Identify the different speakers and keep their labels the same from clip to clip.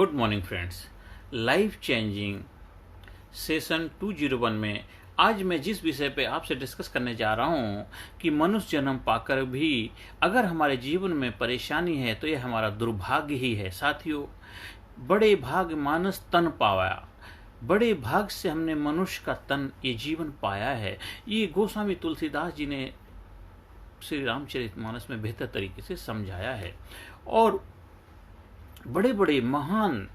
Speaker 1: Good morning friends. Life changing session 201 में आज मैं जिस विषय पे आपसे डिस्कस करने जा रहा हूँ कि मनुष्य जन्म पाकर भी अगर हमारे जीवन में परेशानी है तो यह हमारा दुर्भाग्य ही है। साथियों, बड़े भाग मानस तन पाया, बड़े भाग से हमने मनुष्य का तन ये जीवन पाया है। ये गोस्वामी तुलसीदास जी ने श्री रामचरितमानस में बेहतर तरीके से समझाया है। और बड़े बड़े महान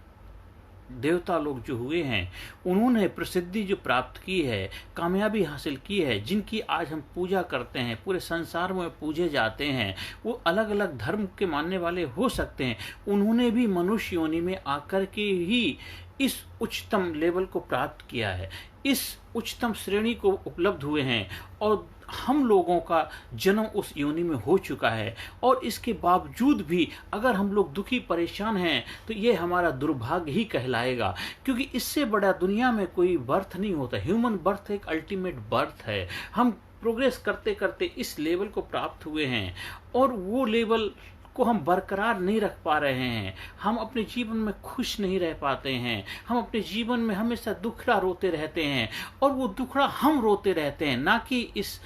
Speaker 1: देवता लोग जो हुए हैं, उन्होंने प्रसिद्धि जो प्राप्त की है, कामयाबी हासिल की है, जिनकी आज हम पूजा करते हैं, पूरे संसार में पूजे जाते हैं, वो अलग अलग धर्म के मानने वाले हो सकते हैं। उन्होंने भी मनुष्य योनि में आकर के ही इस उच्चतम लेवल को प्राप्त किया है, इस उच्चतम श्रेणी को उपलब्ध हुए हैं। और हम लोगों का जन्म उस योनि में हो चुका है, और इसके बावजूद भी अगर हम लोग दुखी परेशान हैं तो ये हमारा दुर्भाग्य ही कहलाएगा, क्योंकि इससे बड़ा दुनिया में कोई बर्थ नहीं होता। ह्यूमन बर्थ एक अल्टीमेट बर्थ है। हम प्रोग्रेस करते करते इस लेवल को प्राप्त हुए हैं, और वो लेवल को हम बरकरार नहीं रख पा रहे हैं। हम अपने जीवन में खुश नहीं रह पाते हैं। हम अपने जीवन में हमेशा दुखड़ा रोते रहते हैं, और वो दुखड़ा हम रोते रहते हैं, ना कि इस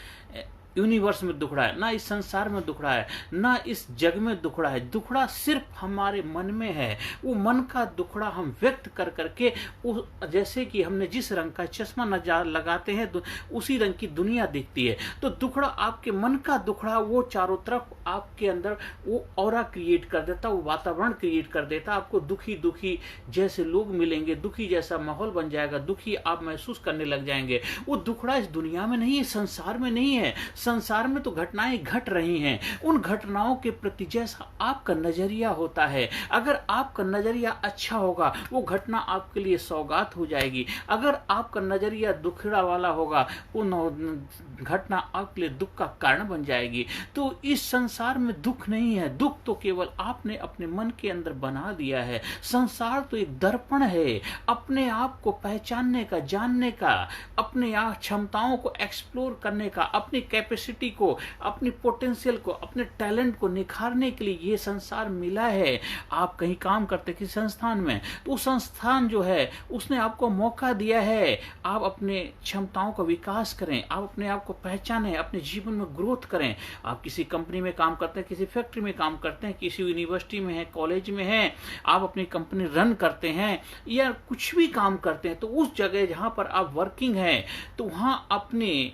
Speaker 1: यूनिवर्स में दुखड़ा है, ना इस संसार में दुखड़ा है, ना इस जग में दुखड़ा है। दुखड़ा सिर्फ हमारे मन में है। वो मन का दुखड़ा हम व्यक्त कर करके, जैसे कि हमने जिस रंग का चश्मा लगाते हैं उसी रंग की दुनिया दिखती है। तो दुखड़ा आपके मन का दुखड़ा, वो चारों तरफ आपके अंदर वो ऑरा क्रिएट कर देता, वो वातावरण क्रिएट कर देता। आपको दुखी दुखी जैसे लोग मिलेंगे, दुखी जैसा माहौल बन जाएगा, दुखी आप महसूस करने लग जाएंगे। वो दुखड़ा इस दुनिया में नहीं है, संसार में नहीं है। संसार में तो घटनाएं घट रही हैं। उन घटनाओं के प्रति जैसा आपका नजरिया होता है, अगर आपका नजरिया अच्छा होगा, वो घटना आपके लिए सौगात हो जाएगी। अगर आपका नजरिया दुखड़ा वाला होगा, वो घटना आपके लिए दुख का कारण बन जाएगी। तो इस संसार में दुख नहीं है, दुख तो केवल आपने अपने मन के अंदर बना दिया है। संसार तो एक दर्पण है, अपने आप को पहचानने का, जानने का, अपने आप क्षमताओं को एक्सप्लोर करने का, अपनी कैपेसिटी को, अपनी पोटेंशियल को, अपने टैलेंट को निखारने के लिए ये संसार मिला है। आप कहीं काम करते किसी संस्थान में, तो उस संस्थान जो है उसने आपको मौका दिया है, आप अपने क्षमताओं का विकास करें, आप अपने आप को पहचानें, अपने जीवन में ग्रोथ करें। आप किसी कंपनी में काम करते हैं, किसी फैक्ट्री में काम करते हैं, किसी यूनिवर्सिटी में है, कॉलेज में है, आप अपनी कंपनी रन करते हैं या कुछ भी काम करते हैं, तो उस जगह जहां पर आप वर्किंग है, तो वहां अपने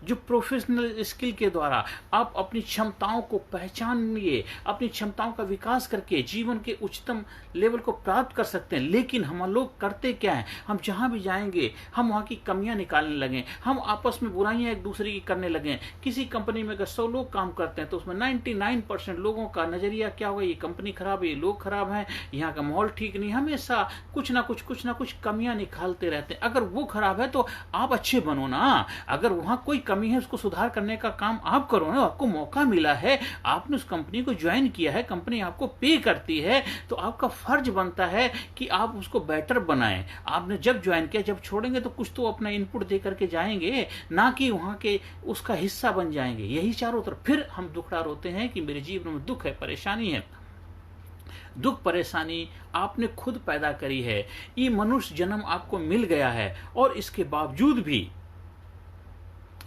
Speaker 1: जो प्रोफेशनल स्किल के द्वारा आप अपनी क्षमताओं को पहचानिए, अपनी क्षमताओं का विकास करके जीवन के उच्चतम लेवल को प्राप्त कर सकते हैं। लेकिन हम लोग करते क्या है, हम जहां भी जाएंगे हम वहां की कमियां निकालने लगे, हम आपस में बुराइयां एक दूसरे की करने लगे। किसी कंपनी में अगर 100 लोग काम करते हैं तो उसमें 99% लोगों का नजरिया क्या होगा, ये कंपनी खराब है, ये लोग खराब हैं, यहाँ का माहौल ठीक नहीं। हमेशा कुछ ना कुछ कमियां निकालते रहते हैं। अगर वो खराब है तो आप अच्छे बनो ना। अगर वहां कोई कमी है, उसको सुधार करने का काम आप करो ना। आपको मौका मिला है, आपने उस कंपनी को ज्वाइन किया है, कंपनी आपको पे करती है, तो आपका फर्ज बनता है कि आप उसको बेटर बनाएं। आपने जब ज्वाइन किया, जब छोड़ेंगे तो कुछ तो अपना इनपुट दे करके जाएंगे, ना कि वहां के उसका हिस्सा बन जाएंगे। यही चारों तरफ फिर हम दुखड़ा रोते हैं कि मेरे जीवन में दुख है, परेशानी है। दुख परेशानी आपने खुद पैदा करी है। ये मनुष्य जन्म आपको मिल गया है, और इसके बावजूद भी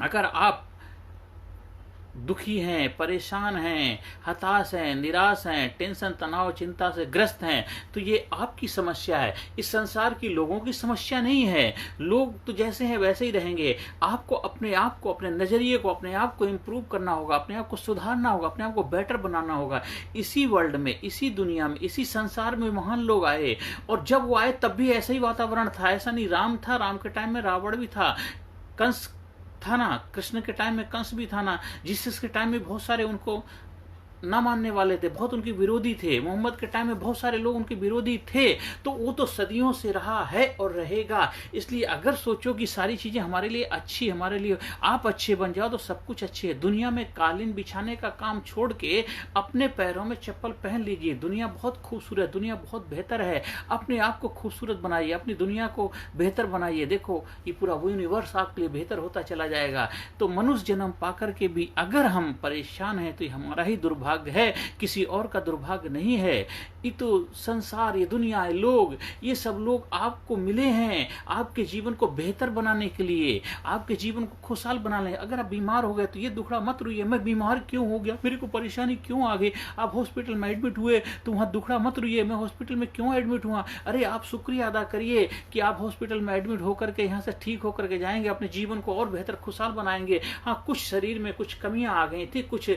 Speaker 1: अगर आप दुखी हैं, परेशान हैं, हताश हैं, निराश हैं, टेंशन, तनाव, चिंता से ग्रस्त हैं, तो ये आपकी समस्या है। इस संसार की लोगों की समस्या नहीं है। लोग तो जैसे हैं वैसे ही रहेंगे। आपको अपने आप को, अपने नजरिए को, अपने आप को इम्प्रूव करना होगा, अपने आप को सुधारना होगा, अपने आप को बेटर बनाना होगा। इसी वर्ल्ड में, इसी दुनिया में, इसी संसार में महान लोग आए, और जब वो आए तब भी ऐसा ही वातावरण था। ऐसा नहीं, राम था, राम के टाइम में रावण भी था, कंस था ना, कृष्ण के टाइम में कंस भी था ना, जीसस के टाइम में बहुत सारे उनको ना मानने वाले थे, बहुत उनके विरोधी थे। मोहम्मद के टाइम में बहुत सारे लोग उनके विरोधी थे। तो वो तो सदियों से रहा है और रहेगा। इसलिए अगर सोचो कि सारी चीजें हमारे लिए अच्छी, हमारे लिए आप अच्छे बन जाओ, तो सब कुछ अच्छे है। दुनिया में कालीन बिछाने का काम छोड़ के अपने पैरों में चप्पल पहन लीजिए। दुनिया बहुत खूबसूरत, दुनिया बहुत बेहतर है। अपने आप को खूबसूरत बनाइए, अपनी दुनिया को बेहतर बनाइए। देखो, ये पूरा यूनिवर्स आपके लिए बेहतर होता चला जाएगा। तो मनुष्य जन्म पाकर के भी अगर हम परेशान हैं तो ये हमारा ही दुर्भाग्य दुर्भाग्य है, किसी और का दुर्भाग्य नहीं है। ये तो संसार, ये दुनिया, ये लोग, ये सब लोग आपको मिले हैं आपके जीवन को बेहतर बनाने के लिए, आपके जीवन को खुशहाल बनाने। अगर आप बीमार हो गए तो ये दुखड़ा मत रोइए, मैं बीमार क्यों हो गया, मेरे को परेशानी क्यों आ गई। आप हॉस्पिटल में एडमिट हुए तो वहां दुखड़ा मत रोइए, मैं हॉस्पिटल में क्यों एडमिट हुआ। अरे आप शुक्रिया अदा करिए कि आप हॉस्पिटल में एडमिट होकर के यहाँ से ठीक होकर के जाएंगे, अपने जीवन को और बेहतर खुशहाल बनाएंगे। हाँ, कुछ शरीर में कुछ कमियां आ गई थी, कुछ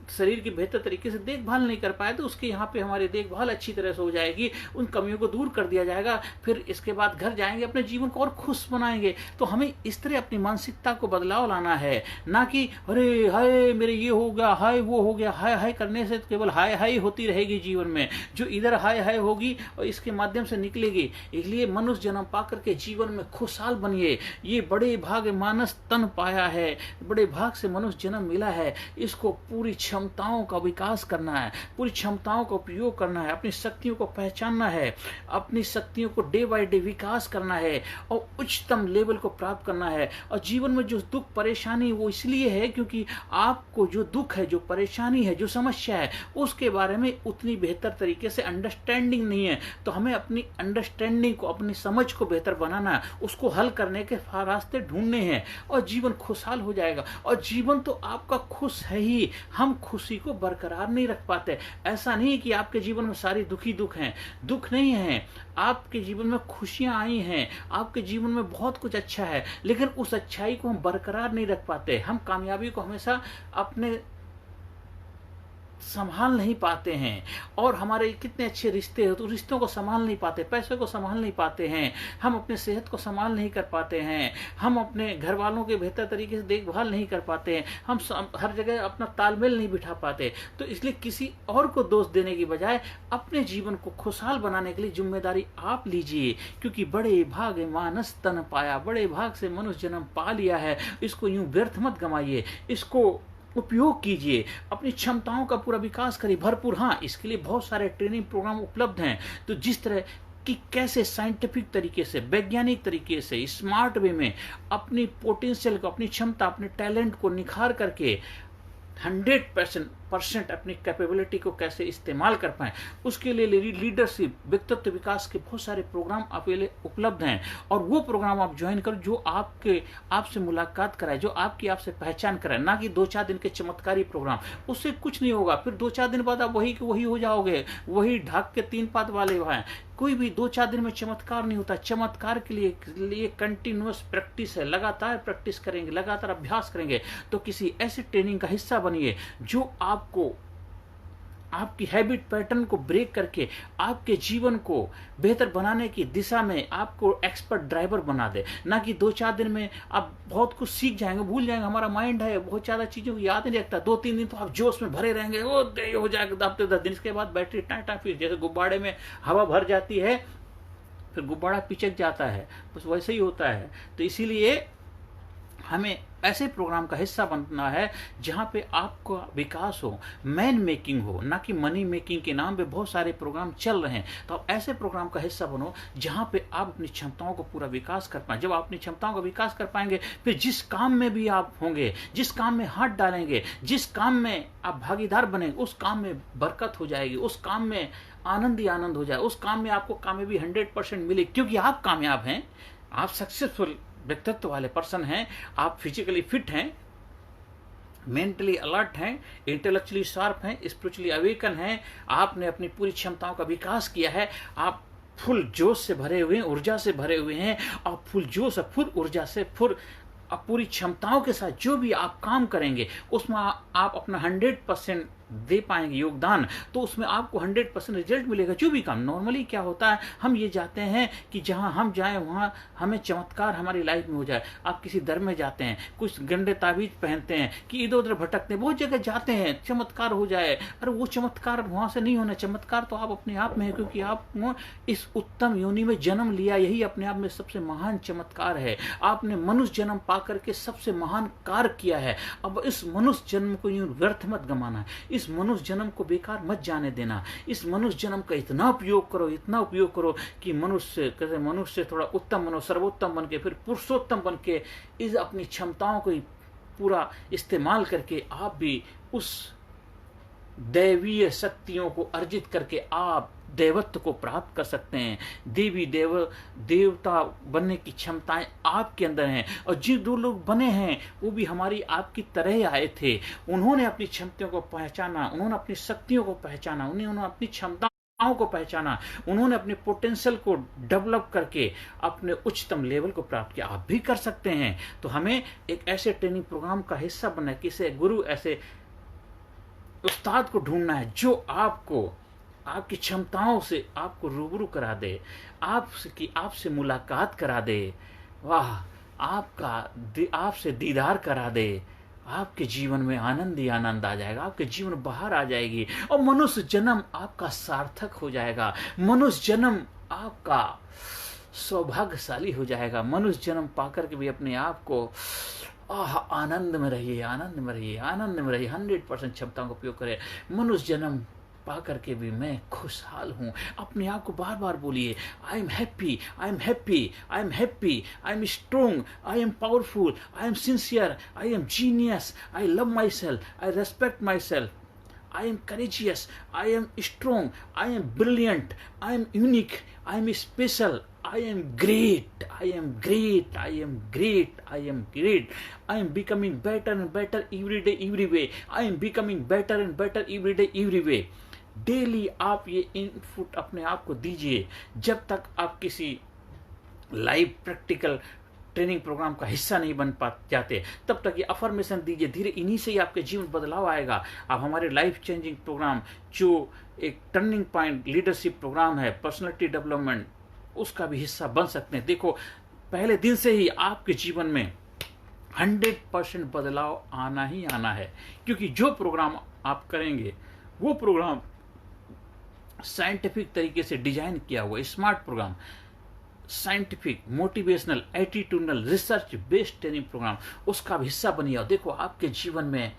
Speaker 1: शरीर की बेहतर तरीके से देखभाल नहीं कर पाए, तो उसके यहाँ पे हमारी देखभाल अच्छी तरह से हो जाएगी, उन कमियों को दूर कर दिया जाएगा। फिर इसके बाद घर जाएंगे, अपने जीवन को और खुश बनाएंगे। तो हमें इस तरह अपनी मानसिकता को बदलाव लाना है, ना कि अरे हाय मेरे ये हो गया, हाय वो हो गया। हाय हाय करने से केवल हाय हाय होती रहेगी जीवन में, जो इधर हाय हाय होगी और इसके माध्यम से निकलेगी। इसलिए मनुष्य जन्म पाकर के जीवन में खुशहाल बनिए। ये बड़े भाग मानस तन पाया है, बड़े भाग से मनुष्य जन्म मिला है, इसको पूरी क्षमताओं का विकास करना है, पूरी क्षमताओं का उपयोग करना है, अपनी शक्तियों को पहचानना है, अपनी शक्तियों को डे बाय डे विकास करना है और उच्चतम लेवल को प्राप्त करना है। और जीवन में जो दुख परेशानी वो इसलिए है क्योंकि आपको जो दुख है, जो परेशानी है, जो समस्या है, उसके बारे में उतनी बेहतर तरीके से अंडरस्टैंडिंग नहीं है। तो हमें अपनी अंडरस्टैंडिंग को, अपनी समझ को बेहतर बनाना है, उसको हल करने के रास्ते ढूंढने हैं और जीवन खुशहाल हो जाएगा। और जीवन तो आपका खुश है ही, हम खुशी को बरकरार नहीं रख पाते। ऐसा नहीं कि आपके जीवन में सारी दुखी दुख हैं, दुख नहीं है, आपके जीवन में खुशियां आई हैं, आपके जीवन में बहुत कुछ अच्छा है, लेकिन उस अच्छाई को हम बरकरार नहीं रख पाते। हम कामयाबी को हमेशा अपने संभाल नहीं पाते हैं, और हमारे कितने अच्छे रिश्ते हो तो रिश्तों को संभाल नहीं पाते, पैसे को संभाल नहीं पाते हैं, हम अपने सेहत को संभाल नहीं कर पाते हैं, हम अपने घर वालों के बेहतर तरीके से देखभाल नहीं कर पाते हैं, हम हर जगह अपना तालमेल नहीं बिठा पाते। तो इसलिए किसी और को दोष देने की बजाय अपने जीवन को खुशहाल बनाने के लिए जिम्मेदारी आप लीजिए, क्योंकि बड़े भाग मानस तन पाया, बड़े भाग से मनुष्य जन्म पा लिया है, इसको यूं व्यर्थ मत गंवाइए, इसको उपयोग कीजिए, अपनी क्षमताओं का पूरा विकास करिए भरपूर। हाँ, इसके लिए बहुत सारे ट्रेनिंग प्रोग्राम उपलब्ध हैं। तो जिस तरह कि कैसे साइंटिफिक तरीके से, वैज्ञानिक तरीके से, स्मार्ट वे में अपनी पोटेंशियल को, अपनी क्षमता, अपने टैलेंट को निखार करके 100% अपनी कैपेबिलिटी को कैसे इस्तेमाल कर पाएं, उसके लिए लीडरशिप, व्यक्तित्व विकास के बहुत सारे प्रोग्राम उपलब्ध हैं। और वो प्रोग्राम आप ज्वाइन करो जो आपसे मुलाकात कराए, जो आपसे पहचान कराए, ना कि 2-4 दिन के चमत्कारी प्रोग्राम। उससे कुछ नहीं होगा, फिर 2-4 दिन बाद आप वही के वही हो जाओगे, वही ढाक के 3 पात वाले हैं। कोई भी 2-4 दिन में चमत्कार नहीं होता। चमत्कार के लिए कंटिन्यूअस प्रैक्टिस है, लगातार प्रैक्टिस करेंगे, लगातार अभ्यास करेंगे। तो किसी ऐसे ट्रेनिंग का हिस्सा बनिए जो आपको आपकी हैबिट पैटर्न को ब्रेक करके आपके जीवन को बेहतर बनाने की दिशा में आपको एक्सपर्ट ड्राइवर बना दे। ना कि 2-4 दिन में आप बहुत कुछ सीख जाएंगे, भूल जाएंगे। हमारा माइंड है बहुत ज़्यादा चीज़ों को याद नहीं रखता। 2-3 दिन तो आप जोश में भरे रहेंगे, वो ये हो जाएगा, हफ्ते 10 दिन के बाद बैटरी टाटा, फिर जैसे गुब्बारे में हवा भर जाती है फिर गुब्बारा पिचक जाता है, बस वैसे ही होता है। तो इसीलिए हमें ऐसे प्रोग्राम का हिस्सा बनना है जहां पे आपका विकास हो, मैन मेकिंग हो, ना कि मनी मेकिंग के नाम पे बहुत सारे प्रोग्राम चल रहे हैं। तो आप ऐसे प्रोग्राम का हिस्सा बनो जहां पे आप अपनी क्षमताओं को पूरा विकास कर पाएं। जब आप अपनी क्षमताओं का विकास कर पाएंगे, फिर जिस काम में भी आप होंगे, जिस काम में हाथ डालेंगे, जिस काम में आप भागीदार बनेंगे, उस काम में बरकत हो जाएगी, उस काम में आनंद ही आनंद हो जाए, उस काम में आपको कामयाबी 100% मिले, क्योंकि आप कामयाब हैं, आप सक्सेसफुल व्यक्तित्व वाले पर्सन हैं, आप फिजिकली फिट हैं, मेंटली अलर्ट हैं, इंटेलेक्चुअली शार्प हैं, स्पिरिचुअली अवेकन हैं, आपने अपनी पूरी क्षमताओं का विकास किया है, आप फुल जोश से भरे हुए हैं, ऊर्जा से भरे हुए हैं, और फुल जोश और फुल ऊर्जा से पूरी क्षमताओं के साथ जो भी आप काम करेंगे उसमें आप अपना 100% दे पाएंगे योगदान, तो उसमें आपको 100% रिजल्ट मिलेगा। जो भी काम नॉर्मली क्या होता है, हम ये चाहते हैं कि जहां हम जाएं वहां हमें चमत्कार हमारी लाइफ में हो जाए। आप किसी दर में जाते हैं, कुछ गंदे ताबीज पहनते हैं कि इधर उधर भटकते हैं, बहुत जगह जाते हैं चमत्कार हो जाए। अरे वो चमत्कार वहां से नहीं होना, चमत्कार तो आप अपने आप में है, क्योंकि आप इस उत्तम योनि में जन्म लिया, यही अपने आप में सबसे महान चमत्कार है। आपने मनुष्य जन्म पा करके सबसे महान कार्य किया है। अब इस मनुष्य जन्म को यूं व्यर्थ मत गंवाना, इस मनुष्य जन्म को बेकार मत जाने देना। इस मनुष्य जन्म का इतना उपयोग करो, इतना उपयोग करो कि मनुष्य से थोड़ा उत्तम बनो, सर्वोत्तम बन के, फिर पुरुषोत्तम बन के, इस अपनी क्षमताओं को पूरा इस्तेमाल करके आप भी उस दैवीय शक्तियों को अर्जित करके आप देवत्व को प्राप्त कर सकते हैं। देवता बनने की क्षमताएं आपके अंदर हैं। और जो दो लोग बने हैं वो भी हमारी आपकी तरह ही आए थे। उन्होंने अपनी क्षमताओं को पहचाना, उन्होंने अपनी शक्तियों को पहचाना, उन्होंने अपनी क्षमताओं को पहचाना, उन्होंने अपने पोटेंशियल को डेवलप करके अपने उच्चतम लेवल को प्राप्त किया। आप भी कर सकते हैं। तो हमें एक ऐसे ट्रेनिंग प्रोग्राम का हिस्सा बनना है, किसी गुरु, ऐसे उस्ताद को ढूंढना है जो आपको आपकी क्षमताओं से आपको रूबरू करा दे, आपसे मुलाकात करा दे, वाह, आपसे दीदार करा दे। आपके जीवन में आनंद ही आनंद आ जाएगा, आपके जीवन बाहर आ जाएगी और मनुष्य जन्म आपका सार्थक हो जाएगा। मनुष्य जन्म आपका सौभाग्यशाली हो जाएगा। मनुष्य जन्म पाकर के भी अपने आप को आनंद में रहिए, आनंद में रहिए, आनंद में रहिए। 100% क्षमताओं का उपयोग करें। मनुष्य जन्म पा करके भी मैं खुशहाल हूँ। अपने आप को बार बार बोलिए, I am happy, I am happy, I am happy, I am strong, I am powerful, I am sincere, I am genius, I love my self, I respect my self, I am courageous, I am strong, I am brilliant, I am unique, I am special, I am great, I am great, I am great, I am great. I am becoming better and better every day, every way. I am becoming better and better every day, every way. Daily आप ये input अपने आप को दीजिए। जब तक आप किसी लाइव प्रैक्टिकल ट्रेनिंग प्रोग्राम का हिस्सा नहीं बन जाते, तब तक ये अफर्मेशन दीजिए। धीरे इन्हीं से ही आपके जीवन बदलाव आएगा। आप हमारे लाइफ चेंजिंग प्रोग्राम, जो एक टर्निंग पॉइंट लीडरशिप प्रोग्राम है, पर्सनालिटी डेवलपमेंट, उसका भी हिस्सा बन सकते हैं। देखो, पहले दिन से ही आपके जीवन में 100% बदलाव आना ही आना है, क्योंकि जो प्रोग्राम आप करेंगे वो प्रोग्राम साइंटिफिक तरीके से डिजाइन किया हुआ smart programme, scientific, motivational, attitudinal, research based training programme, उसका भी हिस्सा बनिए। और देखो, आपके जीवन में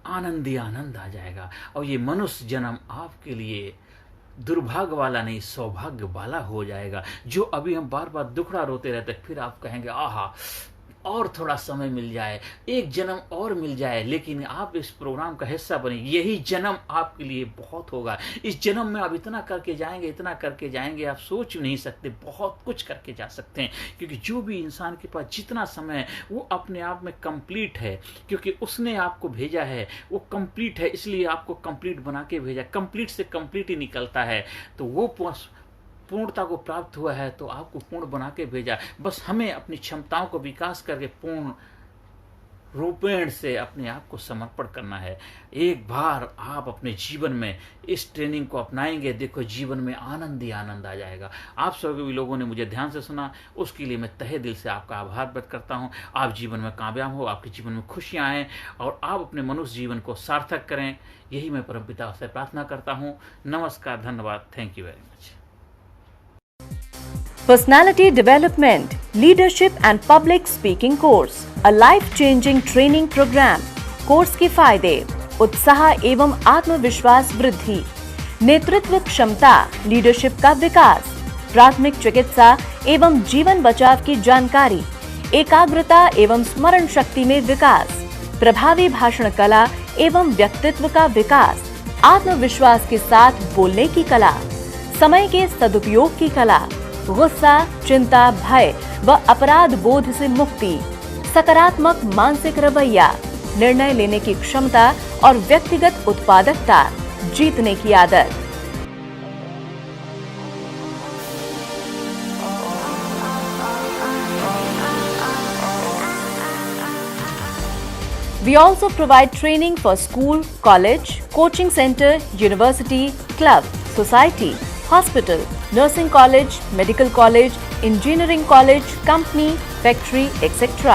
Speaker 1: आनंद ही आनंद आ जाएगा। और ये मनुष्य जन्म आपके लिए दुर्भाग्य वाला नहीं, सौभाग्य वाला हो जाएगा। जो अभी हम बार बार दुखड़ा रोते रहते, फिर आप कहेंगे, आहा, और थोड़ा समय मिल जाए, एक जन्म और मिल जाए। लेकिन आप इस प्रोग्राम का हिस्सा बने, यही जन्म आपके लिए बहुत होगा। इस जन्म में आप इतना करके जाएंगे, इतना करके जाएंगे, आप सोच नहीं सकते, बहुत कुछ करके जा सकते हैं। क्योंकि जो भी इंसान के पास जितना समय है वो अपने आप में कंप्लीट है, क्योंकि उसने आपको भेजा है, वो कंप्लीट है, इसलिए आपको कंप्लीट बना के भेजा। कंप्लीट से कंप्लीट ही निकलता है, तो वो पूर्णता को प्राप्त हुआ है तो आपको पूर्ण बना के भेजा। बस हमें अपनी क्षमताओं को विकास करके पूर्ण रूपेण से अपने आप को समर्पण करना है। एक बार आप अपने जीवन में इस ट्रेनिंग को अपनाएंगे, देखो जीवन में आनंद ही आनंद आ जाएगा। आप सभी लोगों ने मुझे ध्यान से सुना, उसके लिए मैं तहे दिल से आपका आभार व्यक्त करता हूँ। आप जीवन में कामयाब हो, आपके जीवन में खुशियाँ आएँ और आप अपने मनुष्य जीवन को सार्थक करें, यही मैं परमपिता से प्रार्थना करता हूँ। नमस्कार, धन्यवाद, thank you very much.
Speaker 2: Personality Development, Leadership and Public Speaking Course, a life-changing training program. Course के फायदे: उत्साह एवं आत्मविश्वास वृद्धि, नेतृत्व क्षमता, लीडरशिप का विकास, प्राथमिक चिकित्सा एवं जीवन बचाव की जानकारी, एकाग्रता एवं स्मरण शक्ति में विकास, प्रभावी भाषण कला एवं व्यक्तित्व का विकास, आत्मविश्वास के साथ बोलने की कला, समय के सदुपयोग की कला, गुस्सा, चिंता, भय व अपराध बोध से मुक्ति, सकारात्मक मानसिक रवैया, निर्णय लेने की क्षमता और व्यक्तिगत उत्पादकता, जीतने की आदत। We also provide training for school, college, coaching center, university, club, society, hospital, nursing college, medical college, engineering college, company, factory, etc.